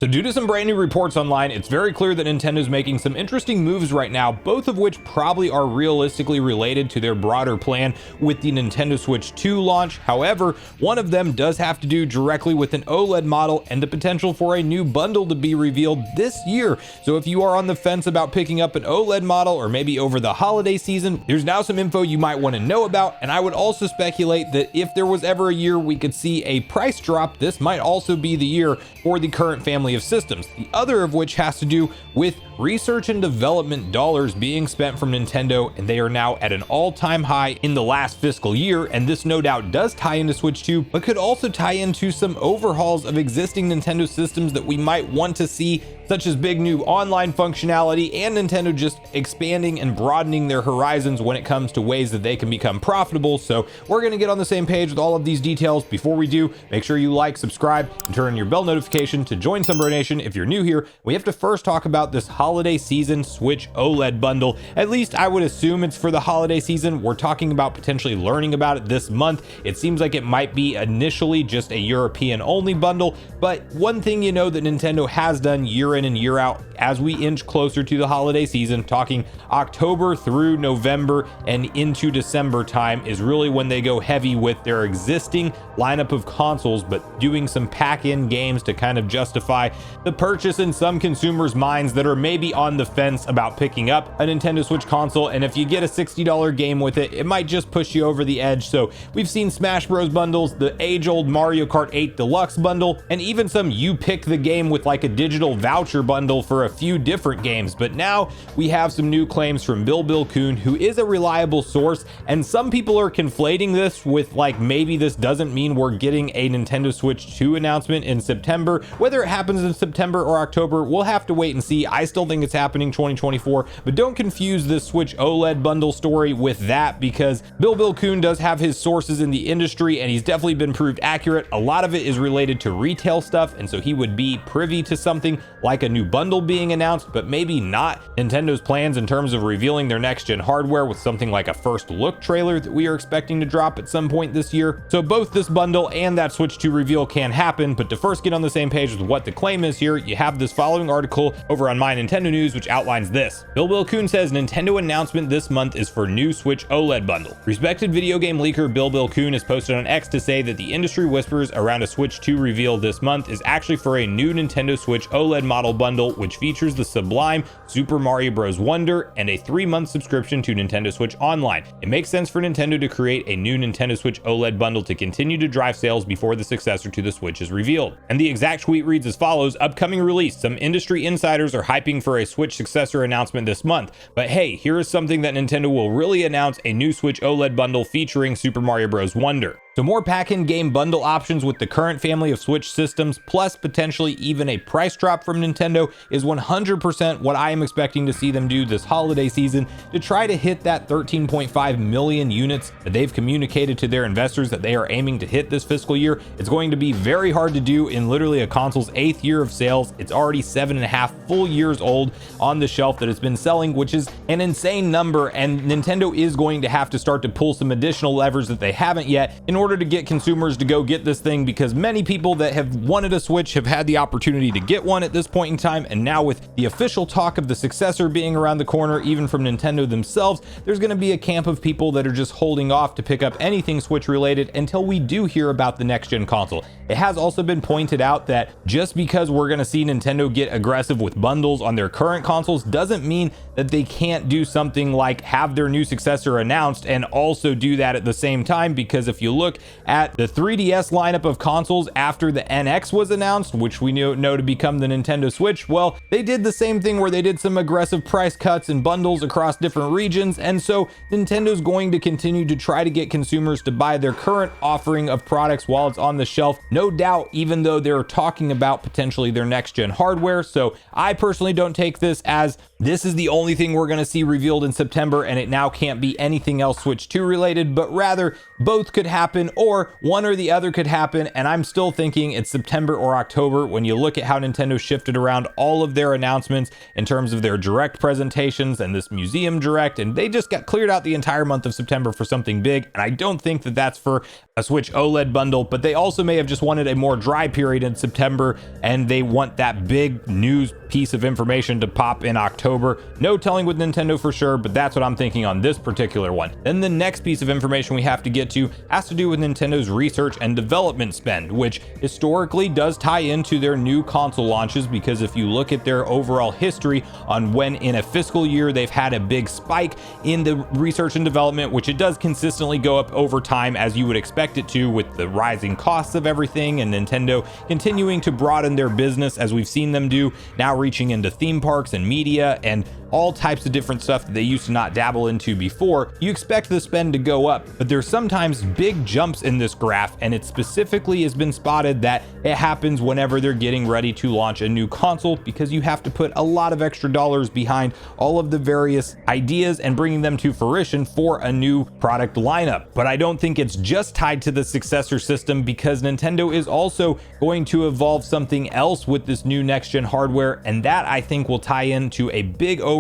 So due to some brand new reports online, it's very clear that Nintendo's making some interesting moves right now, both of which probably are realistically related to their broader plan with the Nintendo Switch 2 launch. However, one of them does have to do directly with an OLED model and the potential for a new bundle to be revealed this year. So if you are on the fence about picking up an OLED model or maybe over the holiday season, there's now some info you might want to know about. And I would also speculate that if there was ever a year we could see a price drop, this might also be the year for the current family of systems, the other of which has to do with research and development dollars being spent from Nintendo, and they are now at an all-time high in the last fiscal year. And this no doubt does tie into Switch 2, but could also tie into some overhauls of existing Nintendo systems that we might want to see, such as big new online functionality and Nintendo just expanding and broadening their horizons when it comes to ways that they can become profitable. So we're going to get on the same page with all of these details. Before we do, make sure you like, subscribe, and turn on your bell notification to join Sunbro Nation. If you're new here, we have to first talk about this holiday season Switch OLED bundle. At least I would assume it's for the holiday season. We're talking about potentially learning about it this month. It seems like it might be initially just a European only bundle, but one thing you know that Nintendo has done year in and year out as we inch closer to the holiday season, talking October through November and into December time, is really when they go heavy with their existing lineup of consoles, but doing some pack-in games to kind of justify the purchase in some consumers' minds that are maybe on the fence about picking up a Nintendo Switch console. And if you get a $60 game with it, it might just push you over the edge. So we've seen Smash Bros bundles, the age-old Mario Kart 8 Deluxe bundle, and even some you pick the game with like a digital voucher bundle for a few different games. But now we have some new claims from Bill Kuhn, who is a reliable source, and some people are conflating this with like maybe this doesn't mean we're getting a Nintendo Switch 2 announcement in September. Whether it happens in September or October, we'll have to wait and see. I still think it's happening 2024, but don't confuse this Switch OLED bundle story with that, because Bill Kuhn does have his sources in the industry and he's definitely been proved accurate. A lot of it is related to retail stuff, and so he would be privy to something like a new bundle being announced, but maybe not Nintendo's plans in terms of revealing their next gen hardware with something like a first look trailer that we are expecting to drop at some point this year. So both this bundle and that Switch 2 reveal can happen, but to first get on the same page with what the claim is here, you have this following article over on My Nintendo News, which outlines this. Bill Kuhn says Nintendo announcement this month is for new Switch OLED bundle. Respected video game leaker Bill Kuhn has posted on X to say that the industry whispers around a Switch 2 reveal this month is actually for a new Nintendo Switch OLED model bundle, which features the sublime Super Mario Bros. Wonder and a 3-month subscription to Nintendo Switch Online. It makes sense for Nintendo to create a new Nintendo Switch OLED bundle to continue to drive sales before the successor to the Switch is revealed. And the exact tweet reads as follows: upcoming release. Some industry insiders are hyping for a Switch successor announcement this month, but hey, here is something that Nintendo will really announce: a new Switch OLED bundle featuring Super Mario Bros. Wonder. So more pack-in game bundle options with the current family of Switch systems, plus potentially even a price drop from Nintendo, is 100% what I am expecting to see them do this holiday season to try to hit that 13.5 million units that they've communicated to their investors that they are aiming to hit this fiscal year. It's going to be very hard to do in literally a console's 8th year of sales. It's already 7.5 full years old on the shelf that it's been selling, which is an insane number, and Nintendo is going to have to start to pull some additional levers that they haven't yet in order to get consumers to go get this thing, because many people that have wanted a Switch have had the opportunity to get one at this point in time. And now with the official talk of the successor being around the corner, even from Nintendo themselves, there's going to be a camp of people that are just holding off to pick up anything Switch related until we do hear about the next gen console. It has also been pointed out that just because we're going to see Nintendo get aggressive with bundles on their current consoles doesn't mean that they can't do something like have their new successor announced and also do that at the same time. Because if you look at the 3DS lineup of consoles after the NX was announced, which we know to become the Nintendo Switch, well, they did the same thing where they did some aggressive price cuts and bundles across different regions. And so Nintendo's going to continue to try to get consumers to buy their current offering of products while it's on the shelf, no doubt, even though they're talking about potentially their next gen hardware. So I personally don't take this as this is the only thing we're going to see revealed in September and it now can't be anything else Switch 2 related, but rather both could happen or one or the other could happen. And I'm still thinking it's September or October when you look at how Nintendo shifted around all of their announcements in terms of their direct presentations and this museum direct, and they just got cleared out the entire month of September for something big. And I don't think that that's for a Switch OLED bundle, but they also may have just wanted a more dry period in September, and they want that big news piece of information to pop in October. No telling with Nintendo for sure, but that's what I'm thinking on this particular one. Then the next piece of information we have to get to has to do with Nintendo's research and development spend, which historically does tie into their new console launches, because if you look at their overall history on when in a fiscal year they've had a big spike in the research and development, which it does consistently go up over time as you would expect it to, with the rising costs of everything and Nintendo continuing to broaden their business as we've seen them do, now reaching into theme parks and media and all types of different stuff that they used to not dabble into before. You expect the spend to go up, but there's sometimes big jumps in this graph, and it specifically has been spotted that it happens whenever they're getting ready to launch a new console, because you have to put a lot of extra dollars behind all of the various ideas and bringing them to fruition for a new product lineup. But I don't think it's just tied to the successor system, because Nintendo is also going to evolve something else with this new next-gen hardware, and that I think will tie into a big overhaul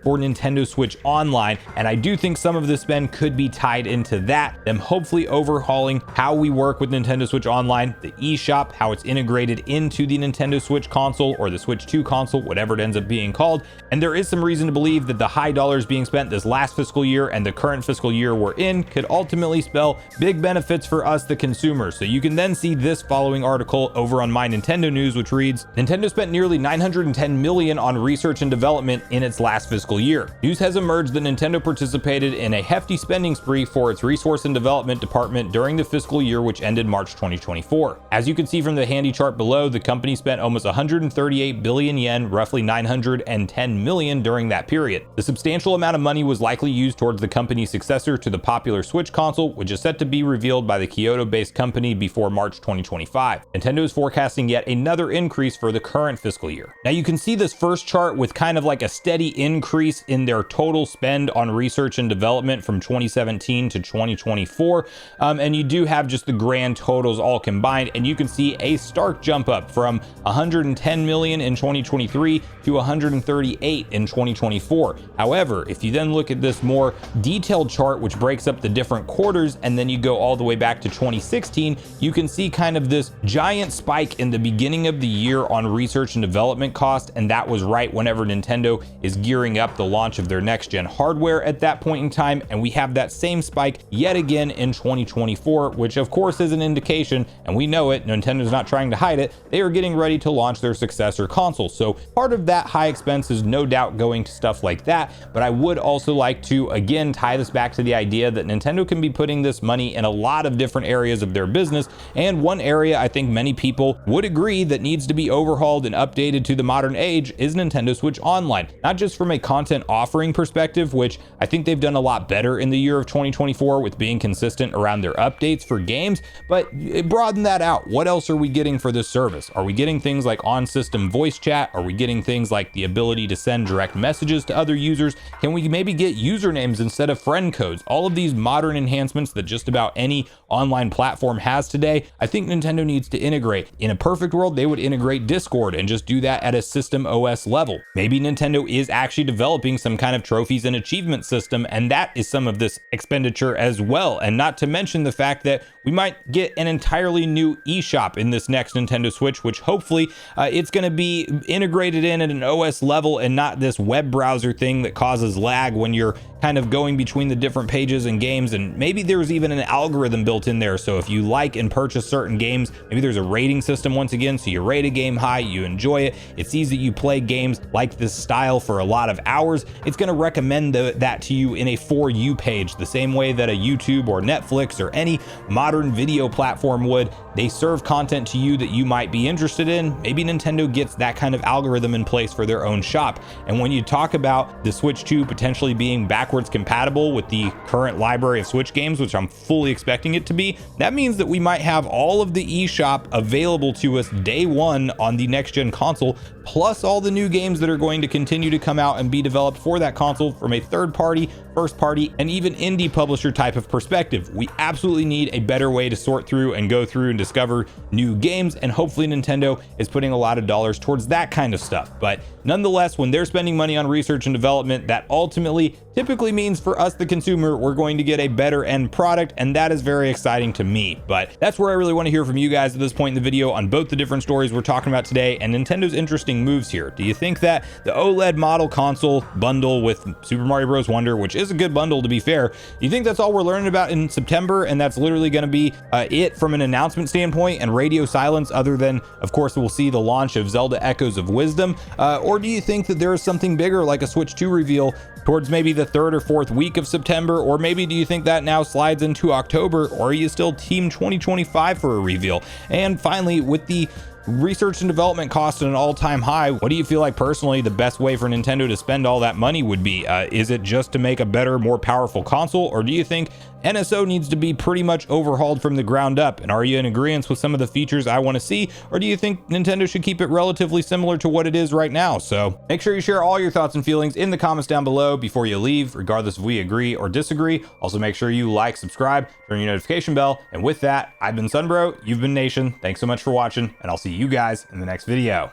for Nintendo Switch Online. And I do think some of the spend could be tied into that, them hopefully overhauling how we work with Nintendo Switch Online, the eShop, how it's integrated into the Nintendo Switch console or the Switch 2 console, whatever it ends up being called. And there is some reason to believe that the high dollars being spent this last fiscal year and the current fiscal year we're in could ultimately spell big benefits for us, the consumers. So you can then see this following article over on My Nintendo News, which reads, Nintendo spent nearly $910 million on research and development in its last fiscal year. News has emerged that Nintendo participated in a hefty spending spree for its resource and development department during the fiscal year which ended March 2024. As you can see from the handy chart below, the company spent almost 138 billion yen, roughly 910 million during that period. The substantial amount of money was likely used towards the company's successor to the popular Switch console, which is set to be revealed by the Kyoto-based company before March 2025. Nintendo is forecasting yet another increase for the current fiscal year. Now you can see this first chart with kind of like a steady increase in their total spend on research and development from 2017 to 2024, and you do have just the grand totals all combined, and you can see a stark jump up from 110 million in 2023 to 138 in 2024. However, if you then look at this more detailed chart which breaks up the different quarters, and then you go all the way back to 2016, you can see kind of this giant spike in the beginning of the year on research and development cost, and that was right whenever Nintendo is gearing up the launch of their next gen hardware at that point in time. And we have that same spike yet again in 2024, which of course is an indication, and we know it, Nintendo's not trying to hide it, they are getting ready to launch their successor console. So part of that high expense is no doubt going to stuff like that. But I would also like to again tie this back to the idea that Nintendo can be putting this money in a lot of different areas of their business, and one area I think many people would agree that needs to be overhauled and updated to the modern age is Nintendo Switch Online. Not just from a content offering perspective, which I think they've done a lot better in the year of 2024 with being consistent around their updates for games, but broaden that out. What else are we getting for this service? Are we getting things like on-system voice chat? Are we getting things like the ability to send direct messages to other users? Can we maybe get usernames instead of friend codes? All of these modern enhancements that just about any online platform has today, I think Nintendo needs to integrate. In a perfect world, they would integrate Discord and just do that at a system OS level. Maybe Nintendo is actually developing some kind of trophies and achievement system, and that is some of this expenditure as well. And not to mention the fact that we might get an entirely new eShop in this next Nintendo Switch, which hopefully it's going to be integrated in at an OS level and not this web browser thing that causes lag when you're kind of going between the different pages and games. And maybe there's even an algorithm built in there, so if you like and purchase certain games, maybe there's a rating system once again, so you rate a game high, you enjoy it, it sees that you play games like this style for a lot of hours, it's going to recommend that to you in a For You page, the same way that a YouTube or Netflix or any modern video platform would. They serve content to you that you might be interested in. Maybe Nintendo gets that kind of algorithm in place for their own shop. And when you talk about the Switch 2 potentially being backwards compatible with the current library of Switch games, which I'm fully expecting it to be, that means that we might have all of the eShop available to us day one on the next gen console, plus all the new games that are going to continue to come out and be developed for that console from a third party, first party, and even indie publisher type of perspective. We absolutely need a better way to sort through and go through and discover new games, and hopefully Nintendo is putting a lot of dollars towards that kind of stuff. But nonetheless, when they're spending money on research and development, that ultimately typically means for us, the consumer, we're going to get a better end product, and that is very exciting to me. But that's where I really want to hear from you guys at this point in the video on both the different stories we're talking about today and Nintendo's interesting moves here. Do you think that the OLED model console bundle with Super Mario Bros. Wonder, which is a good bundle to be fair, do you think that's all we're learning about in September, and that's literally going to be it from an announcement standpoint and radio silence, other than, of course, we'll see the launch of Zelda Echoes of Wisdom? Or do you think that there is something bigger, like a Switch 2 reveal towards maybe the 3rd or 4th week of September? Or maybe do you think that now slides into October? Or are you still team 2025 for a reveal? And finally, with the research and development cost at an all-time high, what do you feel like personally the best way for Nintendo to spend all that money would be? Is it just to make a better, more powerful console, or do you think NSO needs to be pretty much overhauled from the ground up? And are you in agreement with some of the features I want to see, or do you think Nintendo should keep it relatively similar to what it is right now? So make sure you share all your thoughts and feelings in the comments down below before you leave, regardless if we agree or disagree. Also, make sure you like, subscribe, turn your notification bell. And with that, I've been Sunbro, you've been Nation. Thanks so much for watching, and I'll see you guys in the next video.